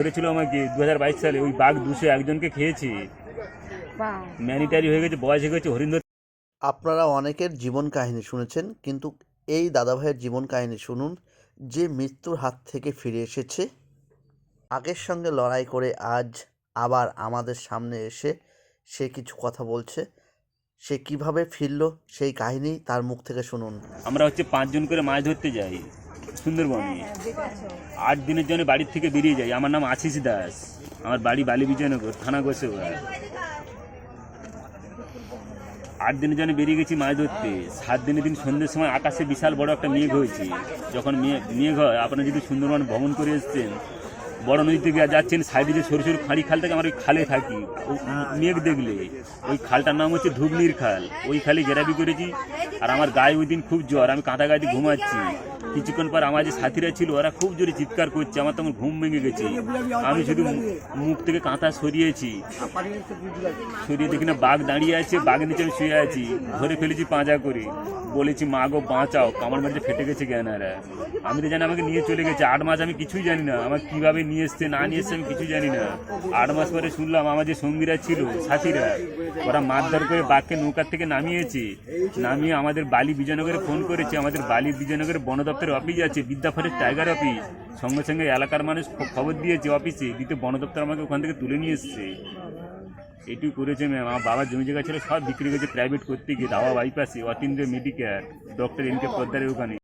করেছিল আমাকে 2022 সালে। ওই বাঘ 201 জনকে খেয়েছে, ম্যানিটারি হয়ে গেছে, বয়স হয়ে গেছে হরিণ। আপনারা অনেকের জীবন কাহিনী শুনেছেন, কিন্তু এই দাদাভাইয়ের জীবন কাহিনী শুনুন, যে মৃত্যুর হাত থেকে ফিরে এসেছে, আগের সঙ্গে লড়াই করে আজ আবার আমাদের সামনে এসে সে কিছু কথা বলছে। সে কিভাবে ফিরল সেই কাহিনী তার মুখ থেকে শুনুন। আমরা হচ্ছে 5 জন করে মাছ ধরতে যাই সুন্দরবনে। 8 দিনের জন্য বাড়ির থেকে বেরিয়ে যাই। আমার নাম আশিস দাস, আমার বাড়ি বালি বিজয়নগর, থানা গোসাবা। 8 দিনের জন্য বেরিয়ে গেছি মাছ ধরতে। 7 দিনের দিন সন্ধ্যের সময় আকাশে বিশাল বড় একটা মেঘ হয়েছে। যখন মেঘ হয়, আপনারা যদি সুন্দরবন ভ্রমণ করে এসছেন, বড় নদী থেকে যাচ্ছেন, সাইডে যে সরু সরু খাঁড়ি খাল থেকে, আমরা ওই খালে থাকি। মেঘ দেখলে ওই খালটার নাম হচ্ছে ধুবনির খাল। ওই খালে গেরাবি করেছি। আর আমার গায়ে ওই দিন খুব জ্বর, আমি কাঁথা গায়ে ঘুমাচ্ছি। কিছুক্ষণ পর আমার যে সাথীরা ছিল ওরা খুব জোরে চিৎকার করছে, আমার তখন ঘুম ভেঙে গেছে। আমি শুধু মুখ থেকে কাঁথা সরিয়েছি, সরিয়ে দেখি না বাঘ দাঁড়িয়ে আছে, বাঘের নিচে আমি শুয়ে আছি। ধরে ফেলেছি পাঁজা করে, বলেছি মা গো বাঁচাও, কামড় মাঝে ফেটে গেছে জ্ঞানারা। আমি তো জানি আমাকে নিয়ে চলে গেছে। 8 মাস আমি কিছুই জানি না, আমার কিভাবে নিয়ে এসছে না নিয়ে এসছে আমি কিছুই জানি না। 8 মাস পরে শুনলাম আমার যে সঙ্গীরা ছিল, সাথীরা, ওরা মারধর করে বাঘকে নৌকার থেকে নামিয়েছে। নামিয়ে আমাদের বালি বিজয়নগরে ফোন করেছে। আমাদের বালি বিজয়নগরের বন দপ্তরের অফিস আছে, বিদ্যা ফরেস্ট টাইগার অফিস। সঙ্গে সঙ্গে এলাকার মানুষ খবর দিয়েছে অফিসে, দিতে বন দপ্তর আমাকে ওখান থেকে তুলে নিয়ে এসছে। এটুকু করেছে ম্যাম। আমার বাবার জমি জায়গা ছিল সব বিক্রি করেছে প্রাইভেট করতে গিয়ে। দাওয়া বাইপাসে Atindra Medicare, doctor N K পোদ্দারের ওখানে।